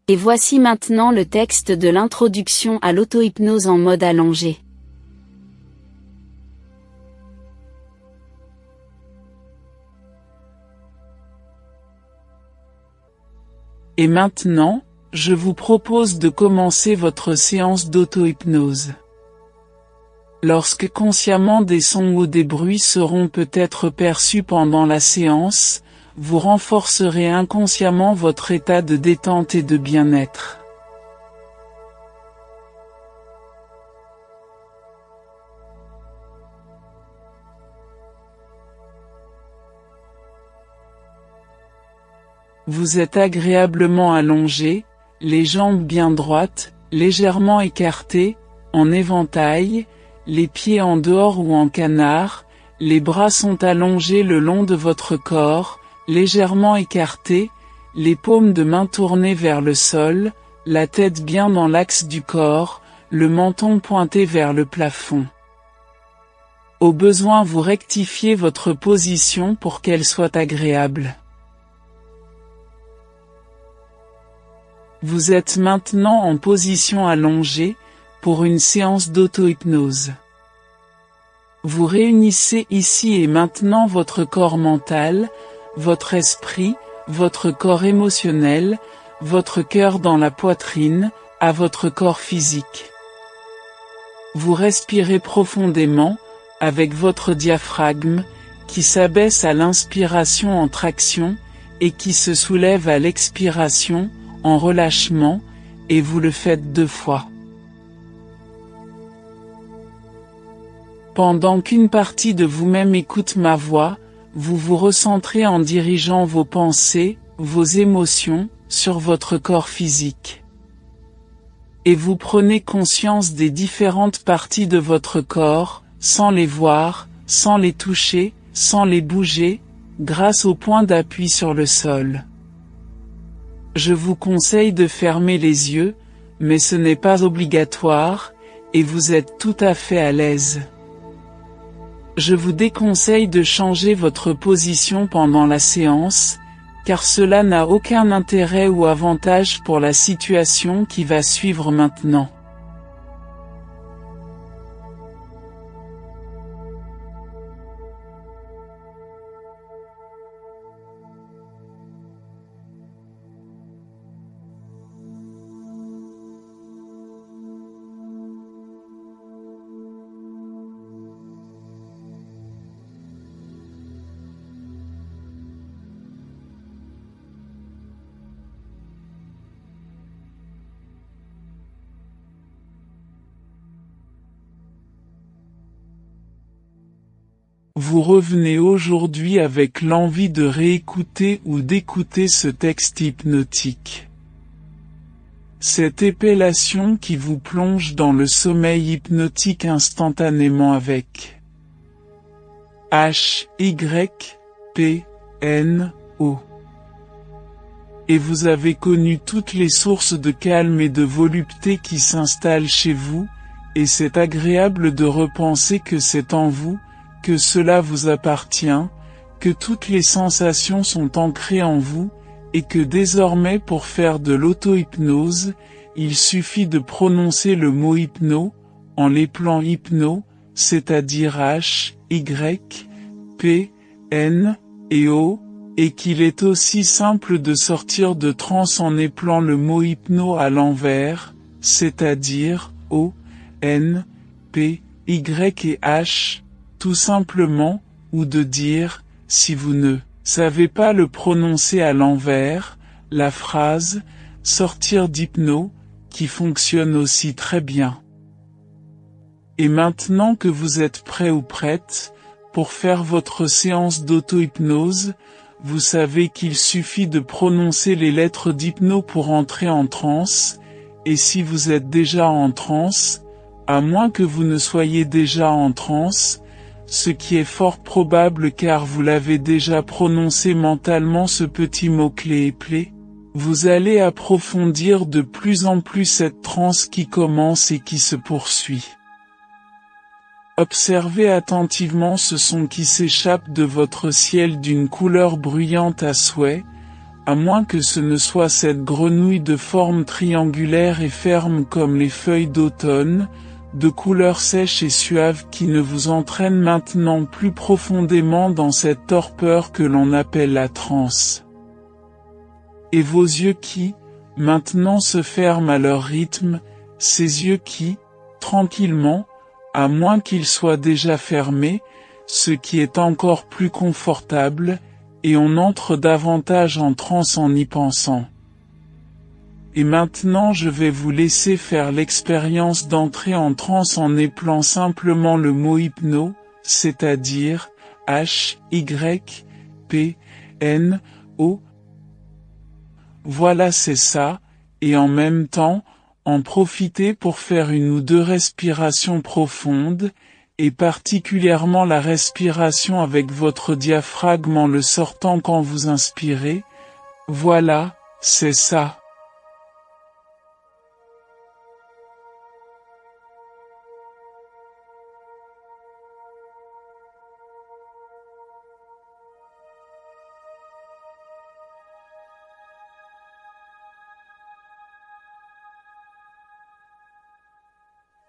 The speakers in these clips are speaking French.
Et voici maintenant le texte de l'introduction à l'auto-hypnose en mode allongé. Et maintenant, je vous propose de commencer votre séance d'auto-hypnose. Lorsque consciemment des sons ou des bruits seront peut-être perçus pendant la séance, vous renforcerez inconsciemment votre état de détente et de bien-être. Vous êtes agréablement allongé, les jambes bien droites, légèrement écartées, en éventail, les pieds en dehors ou en canard, les bras sont allongés le long de votre corps, légèrement écartés, les paumes de main tournées vers le sol, la tête bien dans l'axe du corps, le menton pointé vers le plafond. Au besoin vous rectifiez votre position pour qu'elle soit agréable. Vous êtes maintenant en position allongée, pour une séance d'auto-hypnose. Vous réunissez ici et maintenant votre corps mental, votre esprit, votre corps émotionnel, votre cœur dans la poitrine, à votre corps physique. Vous respirez profondément, avec votre diaphragme, qui s'abaisse à l'inspiration en traction, et qui se soulève à l'expiration, en relâchement, et vous le faites 2 fois. Pendant qu'une partie de vous-même écoute ma voix, vous vous recentrez en dirigeant vos pensées, vos émotions, sur votre corps physique. Et vous prenez conscience des différentes parties de votre corps, sans les voir, sans les toucher, sans les bouger, grâce au point d'appui sur le sol. Je vous conseille de fermer les yeux, mais ce n'est pas obligatoire, et vous êtes tout à fait à l'aise. Je vous déconseille de changer votre position pendant la séance, car cela n'a aucun intérêt ou avantage pour la situation qui va suivre maintenant. Vous revenez aujourd'hui avec l'envie de réécouter ou d'écouter ce texte hypnotique. Cette épellation qui vous plonge dans le sommeil hypnotique instantanément avec H-Y-P-N-O. Et vous avez connu toutes les sources de calme et de volupté qui s'installent chez vous, et c'est agréable de repenser que c'est en vous, que cela vous appartient, que toutes les sensations sont ancrées en vous, et que désormais pour faire de l'auto-hypnose, il suffit de prononcer le mot hypno, en l'épelant hypno, c'est-à-dire H, Y, P, N, et O, et qu'il est aussi simple de sortir de transe en épelant le mot hypno à l'envers, c'est-à-dire O, N, P, Y et H, tout simplement, ou de dire, si vous ne savez pas le prononcer à l'envers, la phrase « sortir d'hypno » qui fonctionne aussi très bien. Et maintenant que vous êtes prêt ou prête, pour faire votre séance d'auto-hypnose, vous savez qu'il suffit de prononcer les lettres d'hypno pour entrer en transe, et si vous êtes déjà en transe, à moins que vous ne soyez déjà en transe, ce qui est fort probable car vous l'avez déjà prononcé mentalement ce petit mot-clé éplé, vous allez approfondir de plus en plus cette transe qui commence et qui se poursuit. Observez attentivement ce son qui s'échappe de votre ciel d'une couleur bruyante à souhait, à moins que ce ne soit cette grenouille de forme triangulaire et ferme comme les feuilles d'automne, de couleur sèche et suave qui ne vous entraîne maintenant plus profondément dans cette torpeur que l'on appelle la transe. Et vos yeux qui, maintenant se ferment à leur rythme, ces yeux qui, tranquillement, à moins qu'ils soient déjà fermés, ce qui est encore plus confortable, et on entre davantage en transe en y pensant. Et maintenant je vais vous laisser faire l'expérience d'entrer en transe en épelant simplement le mot hypno, c'est-à-dire H-Y-P-N-O. Voilà, c'est ça, et en même temps, en profiter pour faire une ou deux respirations profondes, et particulièrement la respiration avec votre diaphragme en le sortant quand vous inspirez. Voilà, c'est ça.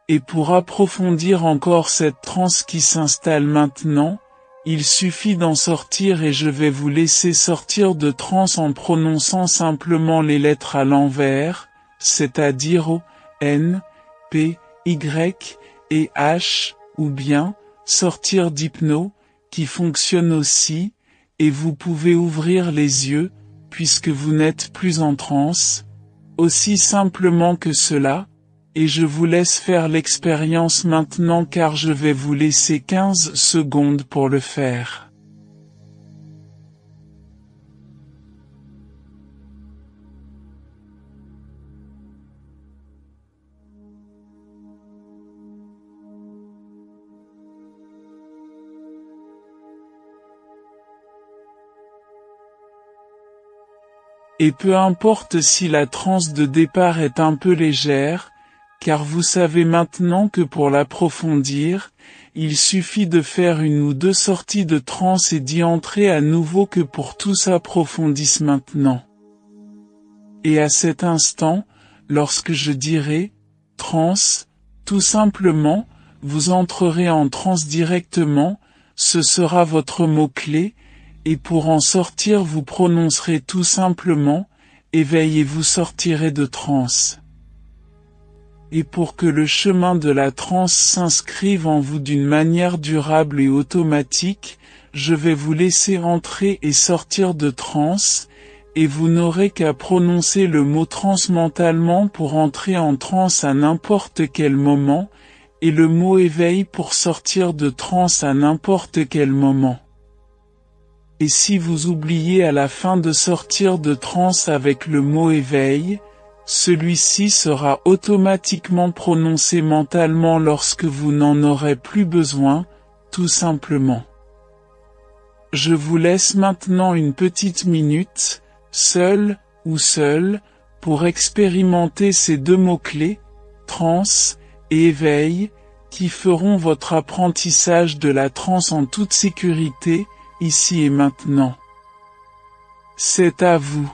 Et pour approfondir encore cette transe qui s'installe maintenant, il suffit d'en sortir et je vais vous laisser sortir de transe en prononçant simplement les lettres à l'envers, c'est-à-dire O, N, P, Y et H, ou bien sortir d'hypno, qui fonctionne aussi, et vous pouvez ouvrir les yeux, puisque vous n'êtes plus en transe, aussi simplement que cela. Et je vous laisse faire l'expérience maintenant car je vais vous laisser 15 secondes pour le faire. Et peu importe si la transe de départ est un peu légère, car vous savez maintenant que pour l'approfondir, il suffit de faire une ou deux sorties de transe et d'y entrer à nouveau que pour tout s'approfondisse maintenant. Et à cet instant, lorsque je dirai « transe », tout simplement, vous entrerez en transe directement, ce sera votre mot-clé, et pour en sortir vous prononcerez tout simplement « éveil » et vous sortirez de transe. Et pour que le chemin de la transe s'inscrive en vous d'une manière durable et automatique, je vais vous laisser entrer et sortir de transe, et vous n'aurez qu'à prononcer le mot transe mentalement pour entrer en transe à n'importe quel moment, et le mot éveil pour sortir de transe à n'importe quel moment. Et si vous oubliez à la fin de sortir de transe avec le mot éveil, celui-ci sera automatiquement prononcé mentalement lorsque vous n'en aurez plus besoin, tout simplement. Je vous laisse maintenant une petite minute, seul ou seul, pour expérimenter ces deux mots-clés, transe et éveil, qui feront votre apprentissage de la transe en toute sécurité, ici et maintenant. C'est à vous.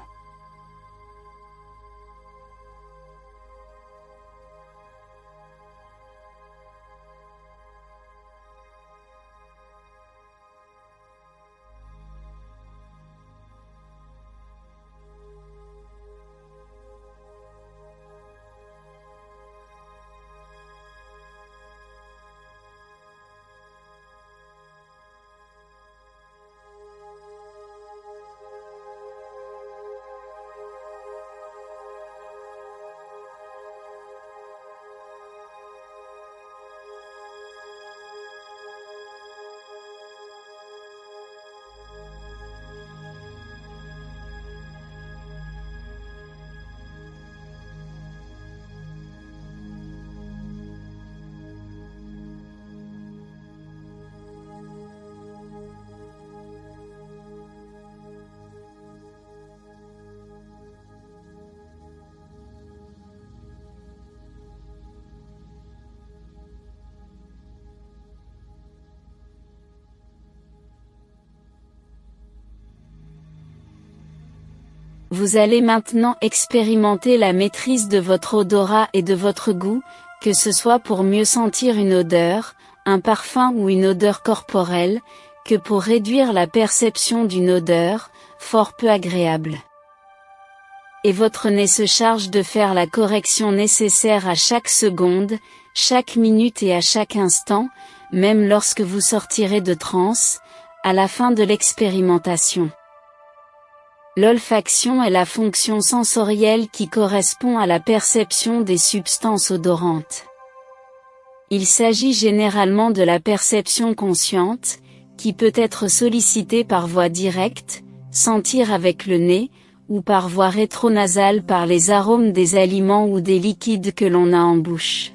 Vous allez maintenant expérimenter la maîtrise de votre odorat et de votre goût, que ce soit pour mieux sentir une odeur, un parfum ou une odeur corporelle, que pour réduire la perception d'une odeur, fort peu agréable. Et votre nez se charge de faire la correction nécessaire à chaque seconde, chaque minute et à chaque instant, même lorsque vous sortirez de transe, à la fin de l'expérimentation. L'olfaction est la fonction sensorielle qui correspond à la perception des substances odorantes. Il s'agit généralement de la perception consciente, qui peut être sollicitée par voie directe, sentir avec le nez, ou par voie rétronasale par les arômes des aliments ou des liquides que l'on a en bouche.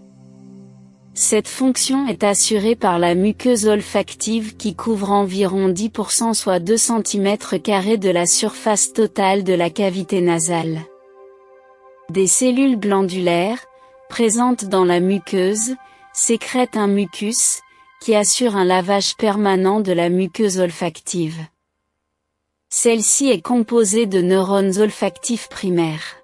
Cette fonction est assurée par la muqueuse olfactive qui couvre environ 10% soit 2 cm² de la surface totale de la cavité nasale. Des cellules glandulaires, présentes dans la muqueuse, sécrètent un mucus, qui assure un lavage permanent de la muqueuse olfactive. Celle-ci est composée de neurones olfactifs primaires.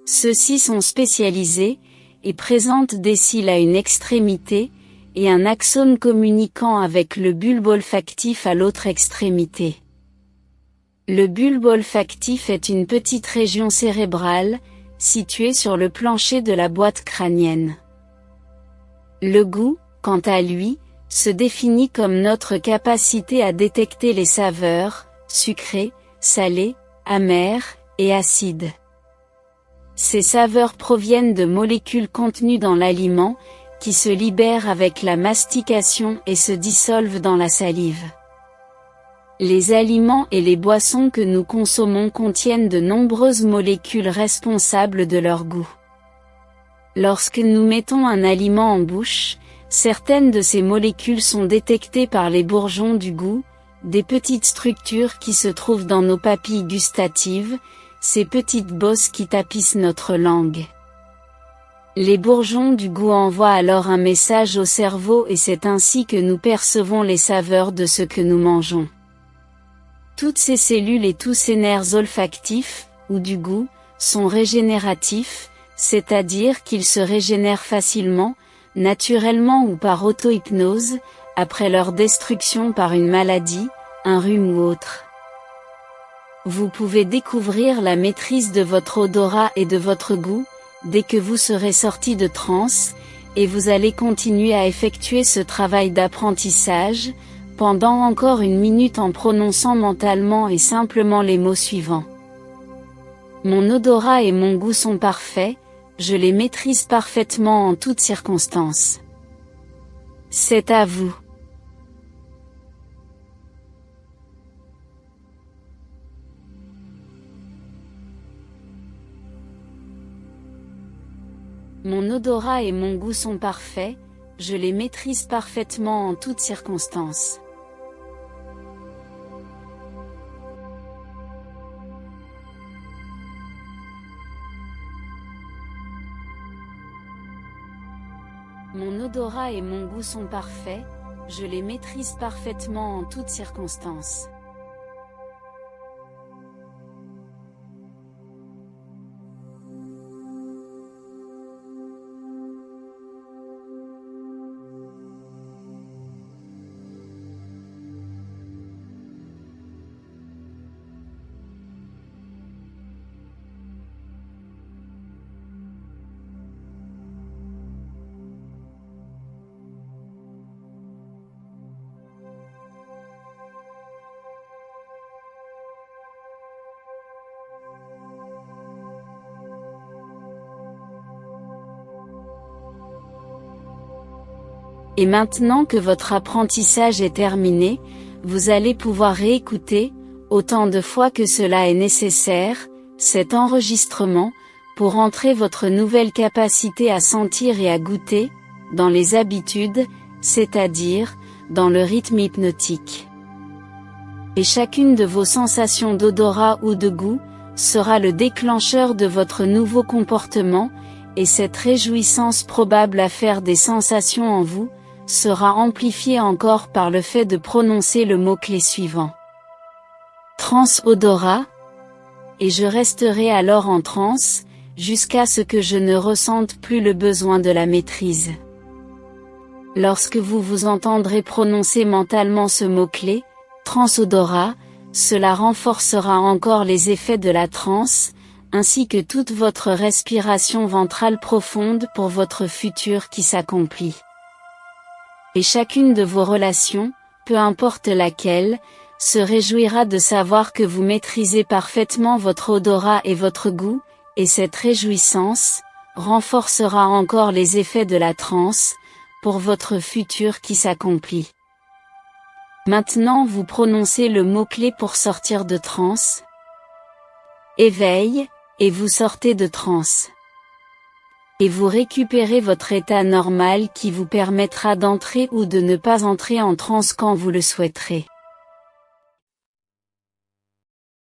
Ceux-ci sont spécialisés, et présentent des cils à une extrémité, et un axone communiquant avec le bulbe olfactif à l'autre extrémité. Le bulbe olfactif est une petite région cérébrale, située sur le plancher de la boîte crânienne. Le goût, quant à lui, se définit comme notre capacité à détecter les saveurs, sucrées, salées, amères, et acides. Ces saveurs proviennent de molécules contenues dans l'aliment, qui se libèrent avec la mastication et se dissolvent dans la salive. Les aliments et les boissons que nous consommons contiennent de nombreuses molécules responsables de leur goût. Lorsque nous mettons un aliment en bouche, certaines de ces molécules sont détectées par les bourgeons du goût, des petites structures qui se trouvent dans nos papilles gustatives, ces petites bosses qui tapissent notre langue. Les bourgeons du goût envoient alors un message au cerveau et c'est ainsi que nous percevons les saveurs de ce que nous mangeons. Toutes ces cellules et tous ces nerfs olfactifs, ou du goût, sont régénératifs, c'est-à-dire qu'ils se régénèrent facilement, naturellement ou par auto-hypnose, après leur destruction par une maladie, un rhume ou autre. Vous pouvez découvrir la maîtrise de votre odorat et de votre goût, dès que vous serez sorti de transe, et vous allez continuer à effectuer ce travail d'apprentissage, pendant encore 1 minute en prononçant mentalement et simplement les mots suivants. Mon odorat et mon goût sont parfaits, je les maîtrise parfaitement en toutes circonstances. C'est à vous. Mon odorat et mon goût sont parfaits, je les maîtrise parfaitement en toutes circonstances. Mon odorat et mon goût sont parfaits, je les maîtrise parfaitement en toutes circonstances. Et maintenant que votre apprentissage est terminé, vous allez pouvoir réécouter, autant de fois que cela est nécessaire, cet enregistrement, pour entrer votre nouvelle capacité à sentir et à goûter, dans les habitudes, c'est-à-dire, dans le rythme hypnotique. Et chacune de vos sensations d'odorat ou de goût, sera le déclencheur de votre nouveau comportement, et cette réjouissance probable à faire des sensations en vous, sera amplifiée encore par le fait de prononcer le mot-clé suivant. Transodorat, et je resterai alors en transe, jusqu'à ce que je ne ressente plus le besoin de la maîtrise. Lorsque vous vous entendrez prononcer mentalement ce mot-clé, transodorat, cela renforcera encore les effets de la transe, ainsi que toute votre respiration ventrale profonde pour votre futur qui s'accomplit. Et chacune de vos relations, peu importe laquelle, se réjouira de savoir que vous maîtrisez parfaitement votre odorat et votre goût, et cette réjouissance renforcera encore les effets de la transe, pour votre futur qui s'accomplit. Maintenant vous prononcez le mot-clé pour sortir de transe. Éveil, et vous sortez de transe. Et vous récupérez votre état normal qui vous permettra d'entrer ou de ne pas entrer en transe quand vous le souhaiterez.